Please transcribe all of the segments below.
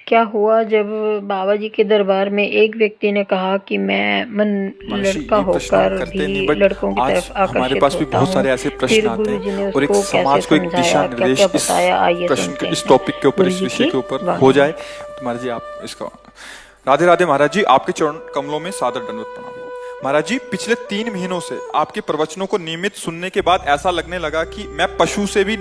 क्या हुआ जब बाबा जी के दरबार में एक व्यक्ति ने कहा कि मैं महर्षि, लड़का ये प्रश्न हम होकर करते नहीं, भी बट लड़कों की आज तरफ हमारे आकर्षित पास भी होता बहुत हूँ। सारे ऐसे प्रश्न फिर आते हैं गुरु जी ने और एक उसको कैसे समाज को एक दिशा समझाया, क्या क्या निर्देश इस बताया, आइए प्रश्न के, सुनते इस हैं टॉपिक के ऊपर, गुरु इस जी विषय की के ऊपर हो वाणी में। जाए। तो महाराज जी आप इसका, राधे राधे महाराज जी, आपके चरण कमलों में सादर दंडवत प्रणाम। महाराज जी, पिछले 3 महीनों से आपके प्रवचनों को नियमित सुनने के बाद ऐसा लगने लगा कि मैं पशु से भी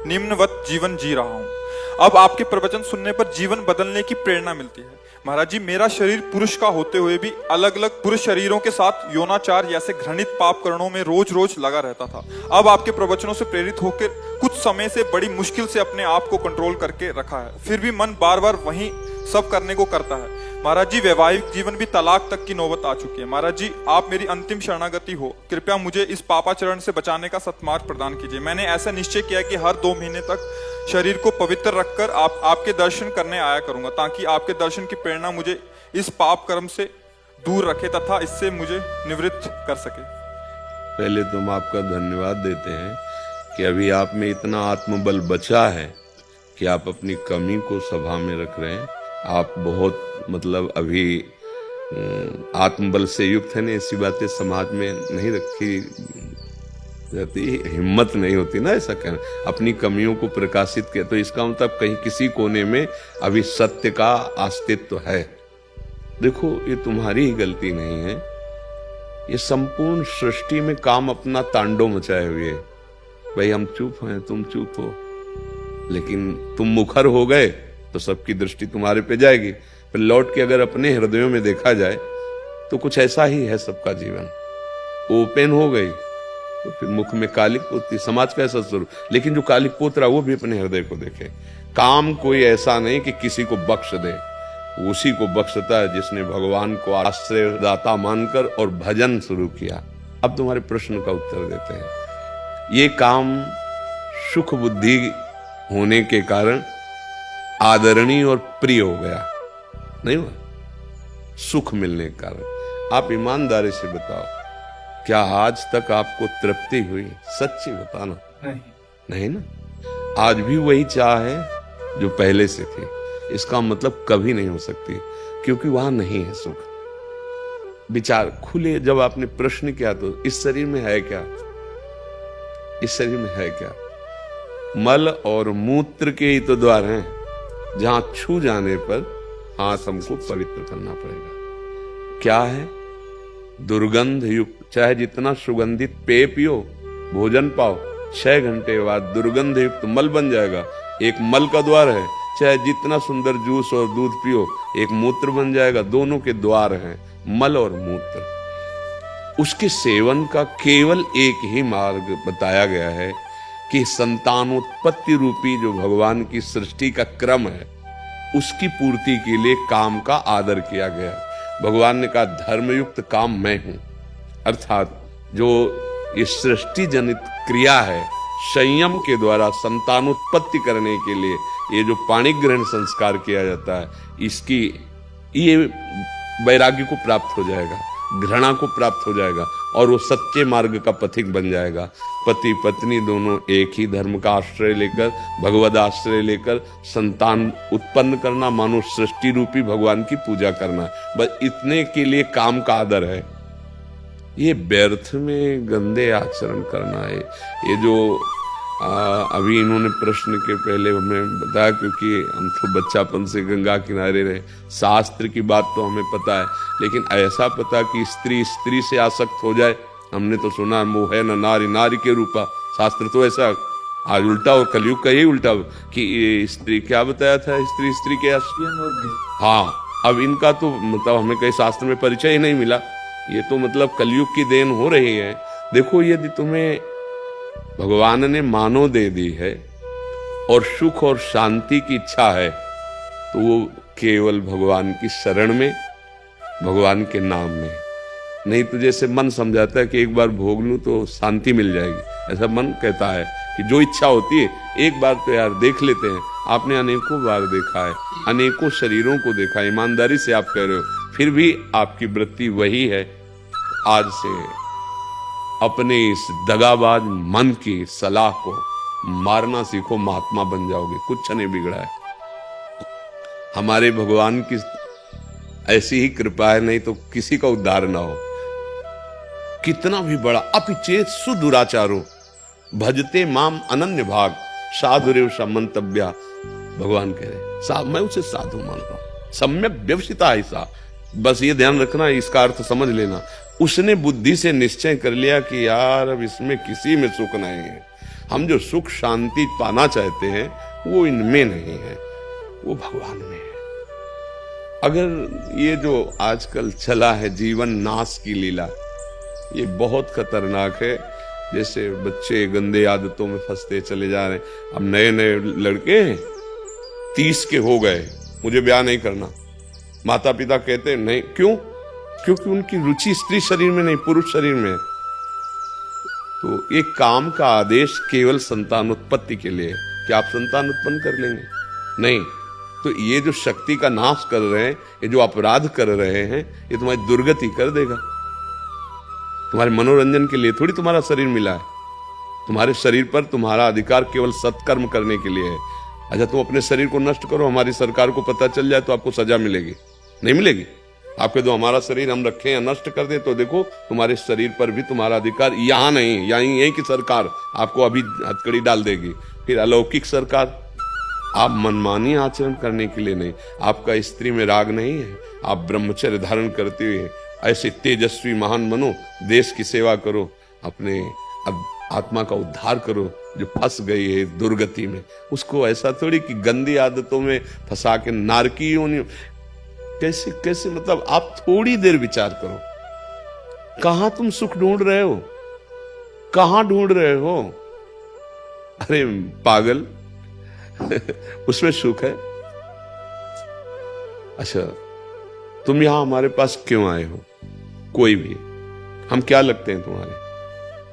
निम्नवत जीवन जी रहा हूँ। अब आपके प्रवचन सुनने पर जीवन बदलने की प्रेरणा मिलती है। महाराज जी, मेरा शरीर पुरुष का होते हुए भी अलग अलग पुरुष शरीरों के साथ यौनाचार जैसे घृणित पाप करणों में रोज रोज लगा रहता था। अब आपके प्रवचनों से प्रेरित होकर कुछ समय से बड़ी मुश्किल से अपने आप को कंट्रोल करके रखा है, फिर भी मन बार बार वही सब करने को करता है। महाराज जी, वैवाहिक जीवन भी तलाक तक की नौबत आ चुकी है। महाराज जी, आप मेरी अंतिम शरणागति हो, कृपया मुझे इस पापाचरण से बचाने का सत्मार्ग प्रदान कीजिए। मैंने ऐसा निश्चय किया कि हर 2 महीने तक शरीर को पवित्र रखकर आपके दर्शन करने आया करूंगा, ताकि आपके दर्शन की प्रेरणा मुझे इस पाप कर्म से दूर रखे तथा इससे मुझे निवृत्त कर सके। पहले तो हम आपका धन्यवाद देते हैं कि अभी आप में इतना आत्मबल बचा है कि आप अपनी कमी को सभा में रख रहे हैं। आप बहुत मतलब अभी आत्मबल से युक्त है ना, ऐसी बातें समाज में नहीं रखी जाती, हिम्मत नहीं होती ना ऐसा कहना, अपनी कमियों को प्रकाशित किया। तो इसका मतलब कहीं किसी कोने में अभी सत्य का अस्तित्व है। देखो, ये तुम्हारी ही गलती नहीं है, ये संपूर्ण सृष्टि में काम अपना तांडव मचाए हुए है। भाई हम चुप हैं, तुम चुप हो, लेकिन तुम मुखर हो गए तो सबकी दृष्टि तुम्हारे पे जाएगी। फिर लौट के अगर अपने हृदयों में देखा जाए तो कुछ ऐसा ही है सबका जीवन। ओपन हो गई तो फिर मुख में कालिक पोतती, समाज का ऐसा स्वरूप। लेकिन जो कालिक पोत रहा वो भी अपने हृदय को देखे। काम कोई ऐसा नहीं कि किसी को बख्श दे, उसी को बख्शता है जिसने भगवान को आश्रयदाता मानकर और भजन शुरू किया। अब तुम्हारे प्रश्न का उत्तर देते हैं। ये काम सुख बुद्धि होने के कारण आदरणीय और प्रिय हो गया, नहीं हुआ? सुख मिलने के कारण। आप ईमानदारी से बताओ, क्या आज तक आपको तृप्ति हुई? सच्ची बताना। नहीं ना? आज भी वही चाह है जो पहले से थी। इसका मतलब कभी नहीं हो सकती, क्योंकि वहां नहीं है सुख। विचार खुले, जब आपने प्रश्न किया तो इस शरीर में है क्या? इस शरीर में है क्या? मल और मूत्र के ही तो द्वार हैं, जहां छू जाने पर हाथ हमको पवित्र करना पड़ेगा। क्या है? दुर्गंध युक्त, चाहे जितना सुगंधित पेय पियो, भोजन पाओ, 6 घंटे बाद दुर्गंध युक्त मल बन जाएगा। एक मल का द्वार है। चाहे जितना सुंदर जूस और दूध पियो, एक मूत्र बन जाएगा। दोनों के द्वार हैं, मल और मूत्र। उसके सेवन का केवल एक ही मार्ग बताया गया है कि संतानोत्पत्ति रूपी जो भगवान की सृष्टि का क्रम है, उसकी पूर्ति के लिए काम का आदर किया गया। भगवान ने कहा धर्मयुक्त काम मैं हूं, अर्थात जो ये सृष्टि जनित क्रिया है, संयम के द्वारा संतानोत्पत्ति करने के लिए ये जो पाणिग्रहण संस्कार किया जाता है, इसकी ये वैराग्य को प्राप्त हो जाएगा, घृणा को प्राप्त हो जाएगा, और वो सच्चे मार्ग का पथिक बन जाएगा। पति पत्नी दोनों एक ही धर्म का आश्रय लेकर, भगवद आश्रय लेकर संतान उत्पन्न करना, मानो सृष्टि रूपी भगवान की पूजा करना। बस इतने के लिए काम का आदर है। ये व्यर्थ में गंदे आचरण करना है। ये जो अभी इन्होंने प्रश्न के पहले हमें बताया, क्योंकि हम तो बच्चापन से गंगा किनारे रहे, शास्त्र की बात तो हमें पता है, लेकिन ऐसा पता कि स्त्री स्त्री से आसक्त हो जाए, हमने तो सुना मोह न नारी नारी के रूपा। शास्त्र तो ऐसा आज उल्टा, और कलयुग का यही उल्टा कि स्त्री क्या बताया था, स्त्री स्त्री के हाँ, अब इनका तो मतलब हमें कहीं शास्त्र में परिचय ही नहीं मिला। ये तो मतलब कलयुग की देन हो रही है। देखो, यदि तुम्हें भगवान ने मानो दे दी है और सुख और शांति की इच्छा है, तो वो केवल भगवान की शरण में, भगवान के नाम में। नहीं तो जैसे मन समझाता है कि एक बार भोग लूं तो शांति मिल जाएगी, ऐसा मन कहता है कि जो इच्छा होती है एक बार तो यार देख लेते हैं। आपने अनेकों बार देखा है, अनेकों शरीरों को देखा, ईमानदारी से आप कह रहे हो, फिर भी आपकी वृत्ति वही है। आज से अपने इस दगाबाज मन की सलाह को मारना सीखो, महात्मा बन जाओगे, कुछ नहीं बिगड़ा है। हमारे भगवान की ऐसी ही कृपा है, नहीं तो किसी का उद्धार ना हो। कितना भी बड़ा अपिचेत सुदुराचारो भजते माम अनन्य भाग साधुरेव समंतव्या। भगवान कह रहे मैं उसे साधु मान रहा हूं, सम्यक व्यवसिता ऐसा। बस ये ध्यान रखना, इसका अर्थ समझ लेना। उसने बुद्धि से निश्चय कर लिया कि यार अब इसमें किसी में सुख नहीं है, हम जो सुख शांति पाना चाहते हैं वो इनमें नहीं है, वो भगवान में है। अगर ये जो आजकल चला है जीवन नाश की लीला, ये बहुत खतरनाक है। जैसे बच्चे गंदे आदतों में फंसते चले जा रहे हैं। अब नए नए लड़के 30 के हो गए, मुझे ब्याह नहीं करना, माता पिता कहते हैं नहीं। क्यों? क्योंकि उनकी रुचि स्त्री शरीर में नहीं, पुरुष शरीर में है। तो एक काम का आदेश केवल संतानोत्पत्ति के लिए, क्या आप संतान उत्पन्न कर लेंगे? नहीं। तो ये जो शक्ति का नाश कर रहे हैं, ये जो अपराध कर रहे हैं, ये तुम्हारी दुर्गति कर देगा। तुम्हारे मनोरंजन के लिए थोड़ी तुम्हारा शरीर मिला है। तुम्हारे शरीर पर तुम्हारा अधिकार केवल सत्कर्म करने के लिए है। अच्छा, तुम अपने शरीर को नष्ट करो, हमारी सरकार को पता चल जाए तो आपको सजा मिलेगी? नहीं मिलेगी। आपके दो हमारा शरीर हम रखें या नष्ट कर दे तो देखो तुम्हारे शरीर पर भी तुम्हारा अधिकार यहां नहीं, यही की सरकार आपको अभी हथकड़ी डाल देगी। फिर अलौकिक सरकार, आप मनमानी आचरण करने के लिए नहीं, आपका स्त्री में राग नहीं है, आप ब्रह्मचर्य धारण करते हुए ऐसे तेजस्वी महान बनो, देश की सेवा करो, अपने आत्मा का उद्धार करो जो फंस गई है दुर्गति में। उसको ऐसा थोड़ी कि गंदी आदतों में फंसा के नारकी योनि, कैसे कैसे, मतलब आप थोड़ी देर विचार करो, कहां तुम सुख ढूंढ रहे हो, कहां ढूंढ रहे हो? अरे पागल उसमें सुख है। अच्छा, तुम यहां हमारे पास क्यों आए हो? कोई भी, हम क्या लगते हैं तुम्हारे?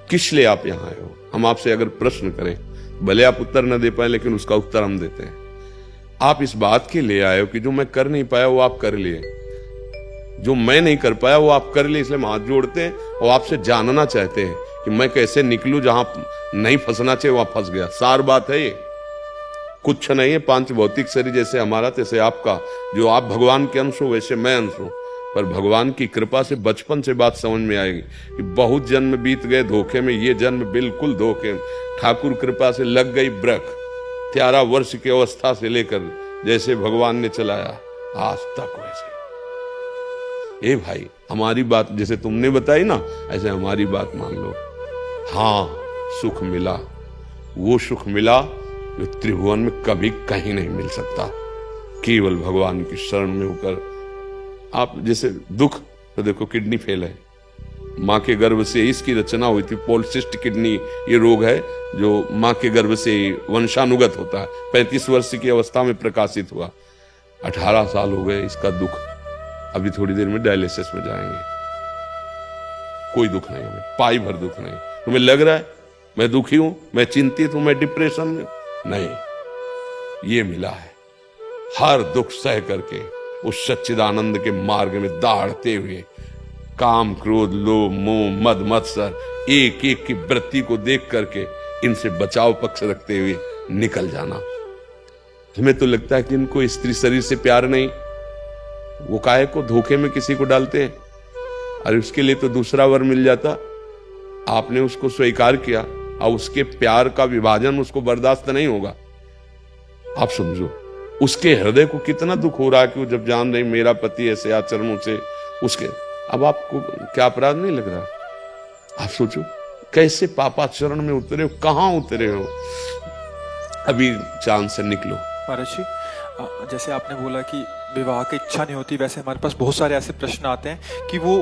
किस लिए आप यहां आए हो? हम आपसे अगर प्रश्न करें, भले आप उत्तर न दे पाए लेकिन उसका उत्तर हम देते हैं। आप इस बात के लिए आए हो कि जो मैं कर नहीं पाया वो आप कर लिए, जो मैं नहीं कर पाया वो आप कर लिए, इसलिए हम हाथ जोड़ते हैं और आपसे जानना चाहते हैं कि मैं कैसे निकलूं, जहां नहीं फंसना चाहिए वहां फंस गया। सार बात है ये, कुछ नहीं है। पांच भौतिक शरीर जैसे हमारा तैसे आपका, जो आप भगवान के अंश हो वैसे मैं अंश हूं। पर भगवान की कृपा से बचपन से बात समझ में आएगी कि बहुत जन्म बीत गए धोखे में, ये जन्म बिल्कुल धोखे। ठाकुर कृपा से लग गई ब्रक, 13 वर्ष की अवस्था से लेकर जैसे भगवान ने चलाया आज तक वैसे। ए भाई, हमारी बात जैसे तुमने बताई ना, ऐसे हमारी बात मान लो। हाँ, सुख मिला, वो सुख मिला जो त्रिभुवन में कभी कहीं नहीं मिल सकता। केवल भगवान की शरण में होकर आप, जैसे दुख तो देखो किडनी फेल है, माँ के गर्भ से इसकी रचना हुई थी। पॉलिसिस्ट किडनी ये रोग है जो माँ के गर्भ से वंशानुगत होता है। 35 वर्ष की अवस्था में प्रकाशित हुआ, 18 साल हो गए इसका दुख। अभी थोड़ी देर में डायलिसिस में जाएंगे। कोई दुख नहीं हमें, पाई भर दुख नहीं। तुम्हें लग रहा है मैं दुखी हूं, मैं चिंतित हूं, मैं डिप्रेशन में? नहीं, ये मिला है। हर दुख सह करके उस सच्चिदानंद के मार्ग में दौड़ते हुए काम क्रोध लोभ मोह मद मत्सर एक एक की वृत्ति को देख करके इनसे बचाव पक्ष रखते हुए निकल जाना। हमें तो लगता है कि इनको स्त्री शरीर से प्यार नहीं, वो काहे को धोखे में किसी को डालते हैं। अरे उसके लिए तो दूसरा वर मिल जाता। आपने उसको स्वीकार किया और उसके प्यार का विभाजन उसको बर्दाश्त नहीं होगा। आप समझो उसके हृदय को कितना दुख हो रहा है कि वो जब जान रही मेरा पति ऐसे आचरणों से उसके, अब आपको क्या अपराध नहीं लग रहा? आप सोचो कैसे पापाचरण में उतरे हो, कहां उतरे हो। अभी चांद से निकलो। महाराज जी, जैसे आपने बोला कि विवाह की इच्छा नहीं होती, वैसे हमारे पास बहुत सारे ऐसे प्रश्न आते हैं कि वो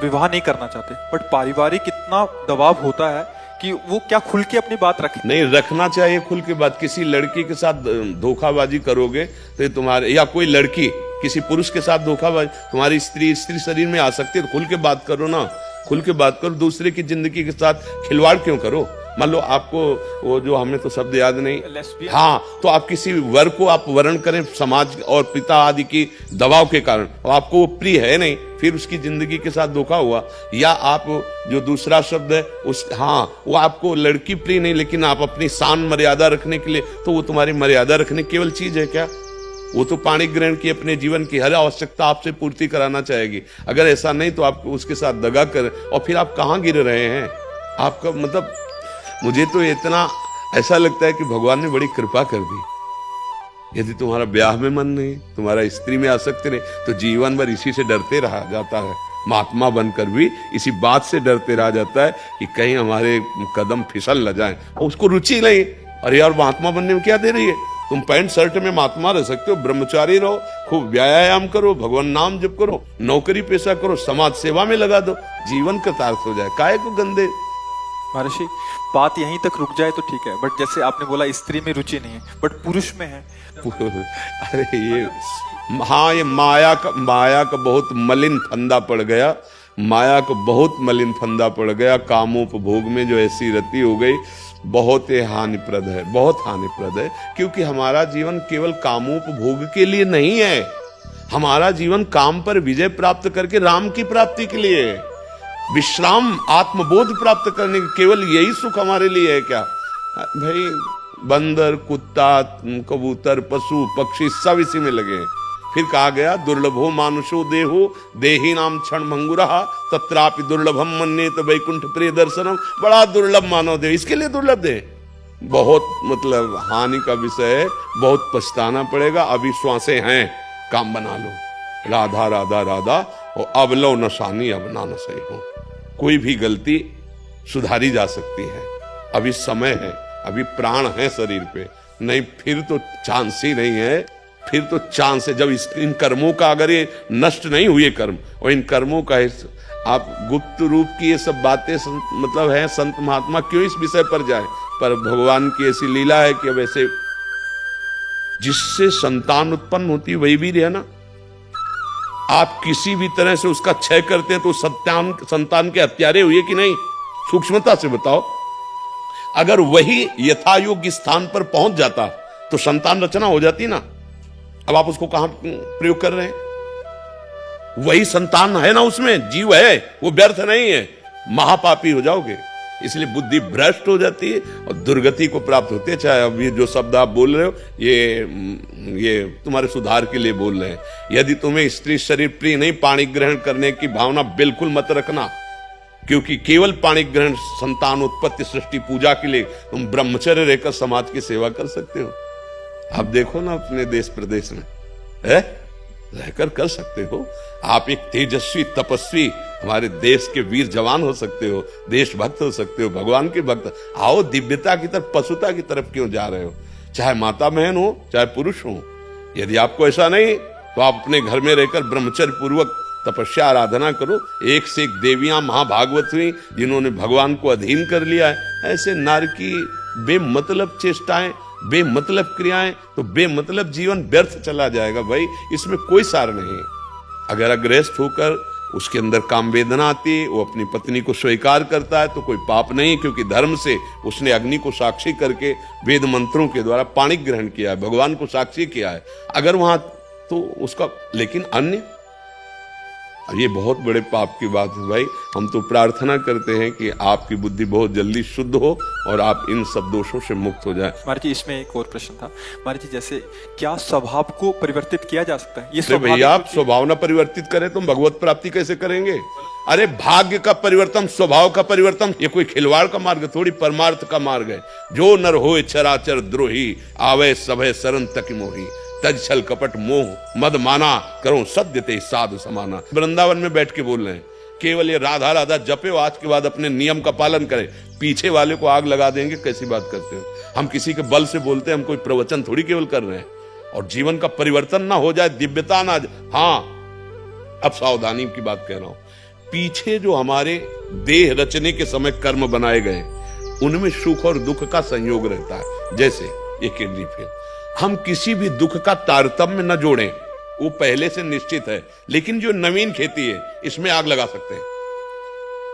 विवाह नहीं करना चाहते, बट पारिवारिक इतना दबाव होता है कि वो क्या खुल के अपनी बात रखें? नहीं, रखना चाहिए खुल के बात। किसी लड़की के साथ धोखाबाजी करोगे तो तुम्हारे, या कोई लड़की किसी पुरुष के साथ धोखाबाजी, तुम्हारी स्त्री शरीर में आ सकती है तो खुल के बात करो ना, खुल के बात करो। दूसरे की जिंदगी के साथ खिलवाड़ क्यों करो? मान लो आपको वो जो, हमें तो शब्द याद नहीं, हाँ, तो आप किसी वर को आप वर्ण करें समाज और पिता आदि की दबाव के कारण, और आपको वो प्रिय है नहीं, फिर उसकी जिंदगी के साथ धोखा हुआ। या आप जो दूसरा शब्द है उस, हाँ, वो आपको लड़की प्रिय नहीं, लेकिन आप अपनी शान मर्यादा रखने के लिए, तो वो तुम्हारी मर्यादा रखने केवल चीज है क्या? वो तो पाणी ग्रहण की अपने जीवन की हर आवश्यकता आपसे पूर्ति कराना चाहेगी। अगर ऐसा नहीं तो आप उसके साथ दगा कर, और फिर आप कहाँ गिर रहे हैं? आपका मतलब, मुझे तो इतना ऐसा लगता है कि भगवान ने बड़ी कृपा कर दी। यदि तुम्हारा ब्याह में मन नहीं, तुम्हारा स्त्री में आसक्ति नहीं, तो जीवन भर इसी से डरते रहा जाता है। महात्मा बनकर भी इसी बात से डरते रहा जाता है कि कहीं हमारे कदम फिसल न जाएं, और उसको रुचि नहीं। अरे यार, महात्मा बनने में क्या दे रही है? तुम पैंट शर्ट में महात्मा रह सकते हो, ब्रह्मचारी रहो, खूब व्यायाम करो, भगवान नाम जप करो, नौकरी पेशा करो, समाज सेवा में लगा दो, जीवन कृतार्थ हो जाए। काहे को गंदे। महर्षि, बात यहीं तक रुक जाए तो ठीक है, बट जैसे आपने बोला स्त्री में रुचि नहीं है, बट पुरुष में है। अरे ये, हाँ, ये माया का बहुत मलिन फंदा पड़ गया। माया को बहुत मलिन फंदा पड़ गया। कामोपभोग में जो ऐसी रति हो गई, बहुत ही हानिप्रद है, बहुत हानिप्रद है। क्योंकि हमारा जीवन केवल कामोपभोग के लिए नहीं है। हमारा जीवन काम पर विजय प्राप्त करके राम की प्राप्ति के लिए है। विश्राम, आत्मबोध प्राप्त करने के, केवल यही सुख हमारे लिए है क्या? भाई, बंदर, कुत्ता, कबूतर, पशु, पक्षी सब इसी में लगे हैं। फिर कहा गया, दुर्लभो मानुषो देहो देही नाम क्षण भंगुरहा तत्रापि दुर्लभम मन्येत वैकुंठ प्रिय दर्शनम। बड़ा दुर्लभ मानव देह, इसके लिए दुर्लभ देह बहुत मतलब हानि का विषय है। बहुत पछताना पड़ेगा। अभी श्वासें हैं, काम बना लो। राधा राधा राधा, और अब लो नशानी, अब ना न सही हो। कोई भी गलती सुधारी जा सकती है। अभी समय है, अभी प्राण है शरीर पे, नहीं फिर तो चांस ही नहीं है। फिर तो चांस है जब इन कर्मों का, अगर ये नष्ट नहीं हुए कर्म, और इन कर्मों का आप गुप्त रूप की ये सब बातें मतलब है, संत महात्मा क्यों इस विषय पर जाए? पर भगवान की ऐसी लीला है कि अब ऐसे जिससे संतान उत्पन्न होती है वही वीर है ना। आप किसी भी तरह से उसका क्षय करते हैं तो संतान के हत्यारे हुए कि नहीं? सूक्ष्मता से बताओ। अगर वही यथायोग्य स्थान पर पहुंच जाता तो संतान रचना हो जाती ना। अब आप उसको कहां प्रयोग कर रहे हैं? वही संतान है ना, उसमें जीव है, वो व्यर्थ नहीं है। महापापी हो जाओगे। इसलिए बुद्धि भ्रष्ट हो जाती है और दुर्गति को प्राप्त होती है। चाहे अब ये जो शब्द आप बोल रहे हो, ये तुम्हारे सुधार के लिए बोल रहे हैं। यदि तुम्हें स्त्री शरीर प्रिय नहीं, पाणी ग्रहण करने की भावना बिल्कुल मत रखना। क्योंकि केवल पाणी ग्रहण, संतान उत्पत्ति, सृष्टि पूजा के लिए तुम ब्रह्मचर्य रहकर समाज की सेवा कर सकते हो। आप देखो ना अपने देश प्रदेश में है, रहकर कर सकते हो। आप एक तेजस्वी तपस्वी हमारे देश के वीर जवान हो सकते हो, देशभक्त हो सकते हो, भगवान के भक्त। आओ, दिव्यता की तरफ, पशुता की तरफ क्यों जा रहे हो? चाहे माता बहन हो, चाहे पुरुष हो। यदि आपको ऐसा नहीं तो आप अपने घर में रहकर ब्रह्मचर्य पूर्वक तपस्या आराधना करो। एक से एक देवियां महाभागवत हुई जिन्होंने भगवान को अधीन कर लिया है। ऐसे नार की बेमतलब चेष्टाएं, बेमतलब क्रियाएं, तो बेमतलब जीवन व्यर्थ चला जाएगा। भाई, इसमें कोई सार नहीं। अगर अग्रस्त होकर उसके अंदर काम वेदना आती है, वो अपनी पत्नी को स्वीकार करता है तो कोई पाप नहीं, क्योंकि धर्म से उसने अग्नि को साक्षी करके वेद मंत्रों के द्वारा पाणी ग्रहण किया है, भगवान को साक्षी किया है। अगर वहां तो उसका, लेकिन अन्य, ये बहुत बड़े पाप की बात है। भाई, हम तो प्रार्थना करते हैं कि आपकी बुद्धि बहुत जल्दी शुद्ध हो और आप इन सब दोषों से मुक्त हो जाए। महाराज जी, इसमें एक और प्रश्न था। महाराज जी, जैसे क्या स्वभाव को परिवर्तित किया जा सकता है? ये भैया, आप स्वभाव न परिवर्तित करें तो भगवत प्राप्ति कैसे करेंगे? अरे, भाग्य का परिवर्तन, स्वभाव का परिवर्तन, ये कोई खिलवाड़ का मार्ग थोड़ी, परमार्थ का मार्ग है। जो नर होए चराचर द्रोही, आवे सभय शरण तक मोही, तज छल कपट मोह मद माना, करो सत्य ते साधु समाना। वृंदावन में बैठ के बोल रहे हैं, केवल ये राधा राधा जपे हो, आज के बाद अपने नियम का पालन करें। पीछे वाले को आग लगा देंगे, कैसी बात करते हो? हम किसी के बल से बोलते हैं, हम कोई प्रवचन थोड़ी केवल कर रहे हैं। और जीवन का परिवर्तन ना हो जाए, दिव्यता ना। हाँ, अब सावधानी की बात कह रहा हूं। पीछे जो हमारे देह रचने के समय कर्म बनाए गए, उनमें सुख और दुख का संयोग रहता है। जैसे ये किडनी फेल, हम किसी भी दुख का तारतम्य न जोड़ें, वो पहले से निश्चित है। लेकिन जो नवीन खेती है, इसमें आग लगा सकते हैं।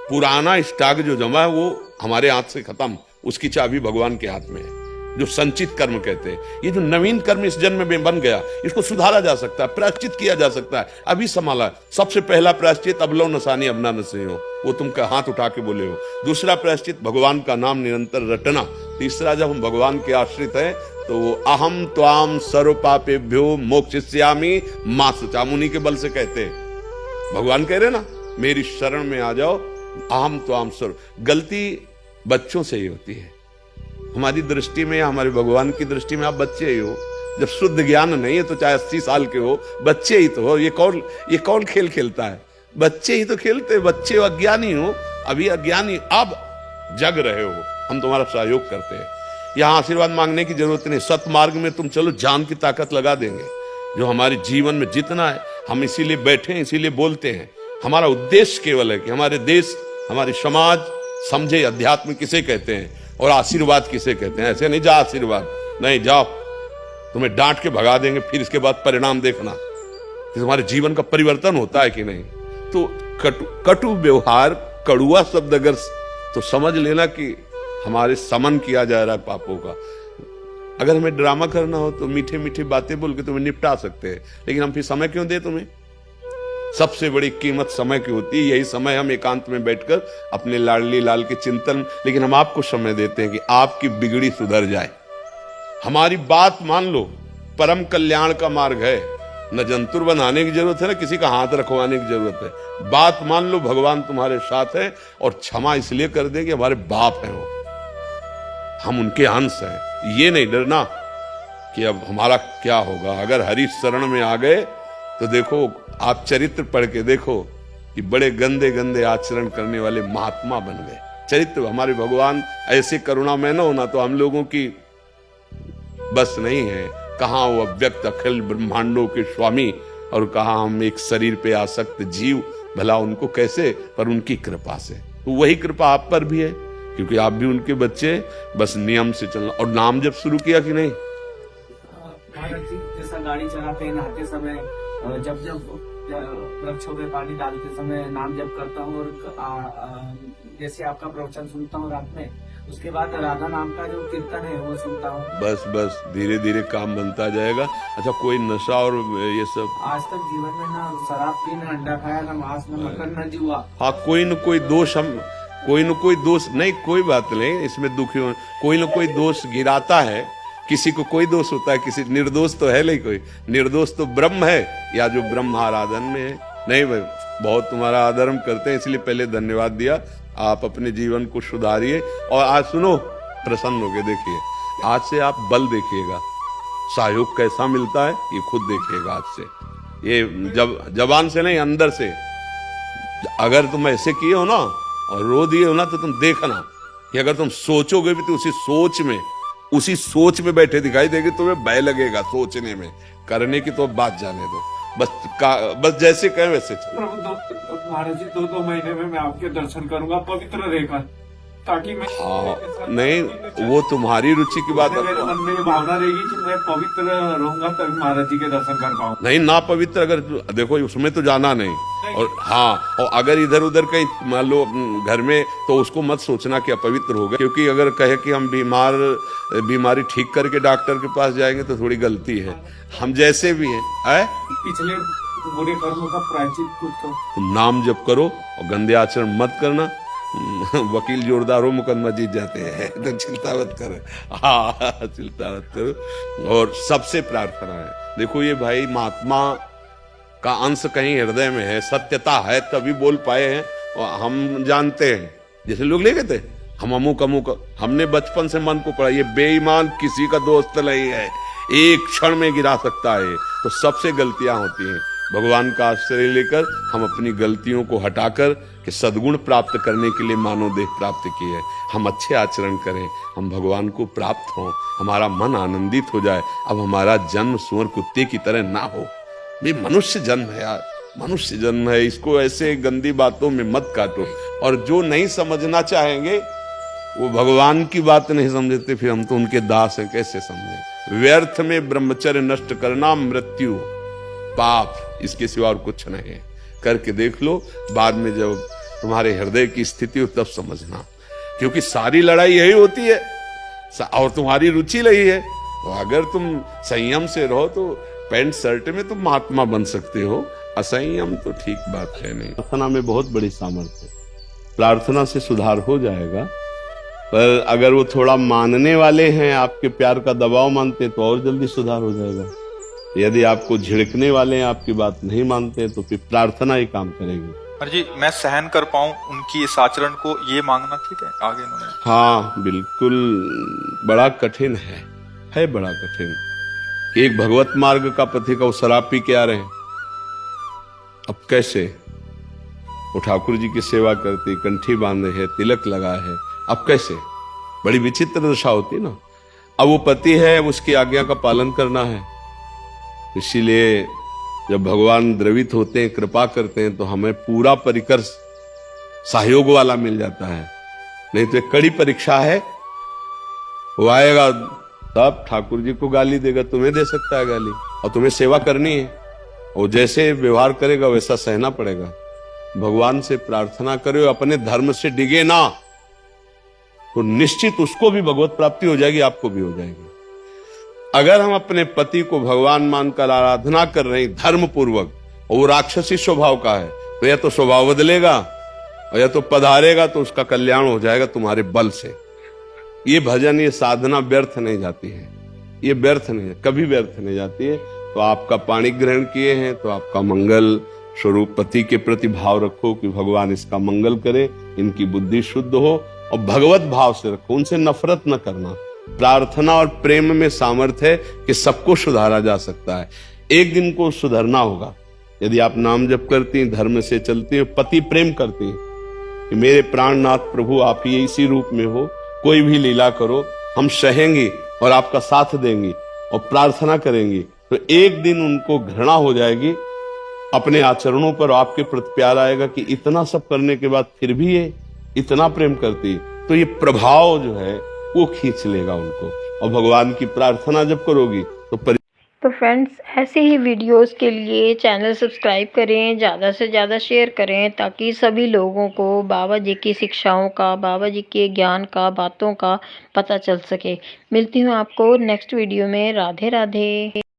पुराना स्टॉक जो जमा है वो हमारे हाथ से खत्म, उसकी चाबी भगवान के हाथ में है, जो संचित कर्म कहते हैं। ये जो नवीन कर्म इस जन्म में बन गया, इसको सुधारा जा सकता है, प्रायश्चित किया जा सकता है। अभी संभाला। सबसे पहला प्रायश्चित, अब लो नसानी अब ना नसे हो, वो तुम का हाथ उठा के बोले हो। दूसरा प्रायश्चित, भगवान का नाम निरंतर रटना। तीसरा, जब हम भगवान के आश्रित हैं तो वो अहम त्वाम सर्व पापेभ्यो मोक्षयिष्यामि मा शुचा, मुनि के बल से कहते हैं। भगवान कह रहे ना मेरी शरण में आ जाओ, अहम त्वाम सर्व। गलती बच्चों से ही होती है, हमारी दृष्टि में, हमारे भगवान की दृष्टि में आप बच्चे ही हो। जब शुद्ध ज्ञान नहीं है तो चाहे 80 साल के हो, बच्चे ही तो हो। ये कौन खेल खेलता है? बच्चे ही तो खेलते, बच्चे अज्ञानी हो, अभी अज्ञानी, अब जग रहे हो, हम तुम्हारा सहयोग करते हैं। यहां आशीर्वाद मांगने की जरूरत नहीं, सत्मार्ग में तुम चलो, जान की ताकत लगा देंगे। जो हमारे जीवन में जितना है, हम इसीलिए बैठे हैं, इसीलिए बोलते हैं। हमारा उद्देश्य केवल है कि हमारे देश, हमारी समाज समझे अध्यात्म किसे कहते हैं और आशीर्वाद किसे कहते हैं। ऐसे नहीं जा आशीर्वाद, नहीं जाओ, तुम्हें डांट के भगा देंगे, फिर इसके बाद परिणाम देखना कि तुम्हारे जीवन का परिवर्तन होता है कि नहीं। तो कटु व्यवहार, कड़ुआ शब्द अगर तो समझ लेना कि हमारे समन किया जा रहा है पापों का। अगर हमें ड्रामा करना हो तो मीठे मीठे बातें बोल के तुम्हें निपटा सकते हैं, लेकिन हम फिर समय क्यों दे तुम्हें? सबसे बड़ी कीमत समय की होती है। यही समय हम एकांत में बैठकर अपने लाडली लाल के चिंतन, लेकिन हम आपको समय देते हैं कि आपकी बिगड़ी सुधर जाए। हमारी बात मान लो, परम कल्याण का मार्ग है। न जंतुर बनाने की जरूरत है, न किसी का हाथ रखवाने की जरूरत है। बात मान लो, भगवान तुम्हारे साथ है, और क्षमा इसलिए कर दे कि हमारे बाप हैं वो, हम उनके अंश हैं। ये नहीं डरना कि अब हमारा क्या होगा। अगर हरि शरण में आ गए तो देखो, आप चरित्र पढ़ के देखो कि बड़े गंदे गंदे आचरण करने वाले महात्मा बन गए। चरित्र, हमारे भगवान ऐसे करुणामय न होना तो हम लोगों की बस नहीं है। कहाँ वो अव्यक्त अखिल ब्रह्मांडों के स्वामी, और कहाँ हम एक शरीर पे आसक्त जीव, भला उनको कैसे? पर उनकी कृपा से। तो वही कृपा आप पर भी है, क्योंकि आप भी उनके बच्चे। बस नियम से चलना। और नाम जब शुरू किया कि नहीं? महाराज जी, जैसा गाड़ी चलाते हैं, नहाते समय, जब वृक्षों पे पानी डालते समय नाम जप करता हूँ, और जैसे आपका प्रवचन सुनता हूँ रात में, उसके बाद राधा नाम का जो कीर्तन है वो सुनता हूँ। बस धीरे धीरे काम बनता जाएगा। अच्छा, कोई नशा और ये सब? आज तक जीवन में ना शराब पी, न अंडा खाया, न मांस, न मटन, न जुआ। हाँ, कोई न कोई दोष नहीं, कोई बात नहीं, इसमें दुखी हो, कोई न कोई दोष गिराता है। किसी को कोई दोष होता है, किसी निर्दोष तो है नहीं कोई। निर्दोष तो ब्रह्म है, या जो ब्रह्म आराधन में है। नहीं भाई, बहुत तुम्हारा आदर हम करते हैं, इसलिए पहले धन्यवाद दिया। आप अपने जीवन को सुधारिए। और आज सुनो, प्रसन्न होके देखिए, आज से आप बल देखिएगा, सहयोग कैसा मिलता है ये खुद देखिएगा आज से। ये जब जबान से नहीं, अंदर से। अगर तुम ऐसे किए हो ना और रो दिए हो ना, तो तुम देखना कि अगर तुम सोचोगे भी तो उसी सोच में बैठे दिखाई देगी, तुम्हें भय लगेगा सोचने में। करने की तो बात जाने दो, बस जैसे कहें वैसे चलो। महाराज जी, 2 महीने में मैं आपके दर्शन करूंगा पवित्र रहकर, ताकि मैं नहीं, वो तुम्हारी रुचि की बात है। मेरे मन में भावना रहेगी कि मैं पवित्र रहूंगा तभी महाराज जी के दर्शन कर पाऊँ। नहीं, ना पवित्र अगर देखो, उसमें तो जाना नहीं। और हाँ, और अगर इधर उधर कहीं मान लो घर में, तो उसको मत सोचना कि अपवित्र हो गए। क्योंकि अगर कहे कि हम बीमारी ठीक करके डॉक्टर के पास जाएंगे तो थोड़ी गलती है। हम जैसे भी हैं, पिछले बुरे कर्मों का प्रायश्चित खुद करो। तुम नाम जप करो और गंदे आचरण मत करना। वकील जोरदार हो, मुकदमा जीत जाते हैं, तो चिंता मत करो। हाँ, चिंता मत करो। और सबसे प्रार्थना है, देखो ये भाई महात्मा का अंश कहीं हृदय में है, सत्यता है, तभी बोल पाए हैं। और हम जानते हैं, जैसे लोग ले गए थे, हम अमुक, हमने बचपन से मन को पढ़ा, ये बेईमान किसी का दोस्त नहीं है, एक क्षण में गिरा सकता है। तो सबसे गलतियां होती हैं। भगवान का आश्रय लेकर हम अपनी गलतियों को हटाकर कि सद्गुण प्राप्त करने के लिए मानव देह प्राप्त की है। हम अच्छे आचरण करें, हम भगवान को प्राप्त हों, हमारा मन आनंदित हो जाए। अब हमारा जन्म सुअर कुत्ते की तरह ना हो। ये मनुष्य जन्म है यार, मनुष्य जन्म है, इसको ऐसे गंदी बातों में मत काटो। और जो नहीं समझना चाहेंगे वो भगवान की बात नहीं समझते, फिर हम तो उनके दास हैं, कैसे समझें? व्यर्थ में ब्रह्मचर्य नष्ट करना मृत्यु पाप, इसके सिवा और कुछ नहीं है। करके देख लो, बाद में जब तुम्हारे हृदय की स्थिति हो तब समझना। क्योंकि सारी लड़ाई यही होती है, और तुम्हारी रुचि रही है। तो अगर तुम संयम से रहो तो पैंट शर्ट में तुम महात्मा बन सकते हो, असंयम तो ठीक बात है नहीं। प्रार्थना में बहुत बड़ी सामर्थ्य है, प्रार्थना से सुधार हो जाएगा। पर अगर वो थोड़ा मानने वाले हैं, आपके प्यार का दबाव मानते हैं, तो और जल्दी सुधार हो जाएगा। यदि आपको झिड़कने वाले हैं, आपकी बात नहीं मानते, तो फिर प्रार्थना ही काम करेगी। महाराज जी, मैं सहन कर पाऊं उनकी इस आचरण को, ये मांगना ठीक है आगे इन्होंने? हाँ बिल्कुल, बड़ा कठिन है बड़ा कठिन कि एक भगवत मार्ग का पथिक वो शराब पी के आ रहे हैं। अब कैसे? वो ठाकुर जी की सेवा करती, कंठी बांधे है, तिलक लगा है, अब कैसे? बड़ी विचित्र दशा होती ना। अब वो पति है, उसकी आज्ञा का पालन करना है। इसीलिए जब भगवान द्रवित होते हैं, कृपा करते हैं, तो हमें पूरा परिकर सहयोग वाला मिल जाता है। नहीं तो एक कड़ी परीक्षा है। वो आएगा तब ठाकुर जी को गाली देगा, तुम्हें दे सकता है गाली, और तुम्हें सेवा करनी है, और जैसे व्यवहार करेगा वैसा सहना पड़ेगा। भगवान से प्रार्थना करो, अपने धर्म से डिगे ना, तो निश्चित उसको भी भगवत प्राप्ति हो जाएगी, आपको भी हो जाएगी। अगर हम अपने पति को भगवान मानकर आराधना कर रहे हैं धर्म पूर्वक, और वो राक्षसी स्वभाव का है, तो या तो स्वभाव बदलेगा और या तो पधारेगा, तो उसका कल्याण हो जाएगा तुम्हारे बल से। ये भजन, ये साधना व्यर्थ नहीं जाती है, ये व्यर्थ नहीं, कभी व्यर्थ नहीं जाती है। तो आपका पाणी ग्रहण किए हैं, तो आपका मंगल स्वरूप पति के प्रति भाव रखो कि भगवान इसका मंगल करे, इनकी बुद्धि शुद्ध हो, और भगवत भाव से रखो, उनसे नफरत न करना। प्रार्थना और प्रेम में सामर्थ्य है कि सबको सुधारा जा सकता है। एक दिन को सुधरना होगा। यदि आप नाम जप करती हैं, धर्म से चलती हैं, पति प्रेम करती हैं कि मेरे प्राणनाथ प्रभु आप ही इसी रूप में हो, कोई भी लीला करो, हम सहेंगे और आपका साथ देंगे और प्रार्थना करेंगे, तो एक दिन उनको घृणा हो जाएगी अपने आचरणों पर, आपके प्रति प्यार आएगा कि इतना सब करने के बाद फिर भी ये इतना प्रेम करती, तो ये प्रभाव जो है वो खींच लेगा उनको। और भगवान की प्रार्थना जब करोगी तो फ्रेंड्स, ऐसे ही वीडियोस के लिए चैनल सब्सक्राइब करें, ज़्यादा से ज़्यादा शेयर करें, ताकि सभी लोगों को बाबा जी की शिक्षाओं का, बाबा जी के ज्ञान का, बातों का पता चल सके। मिलती हूँ आपको नेक्स्ट वीडियो में। राधे राधे।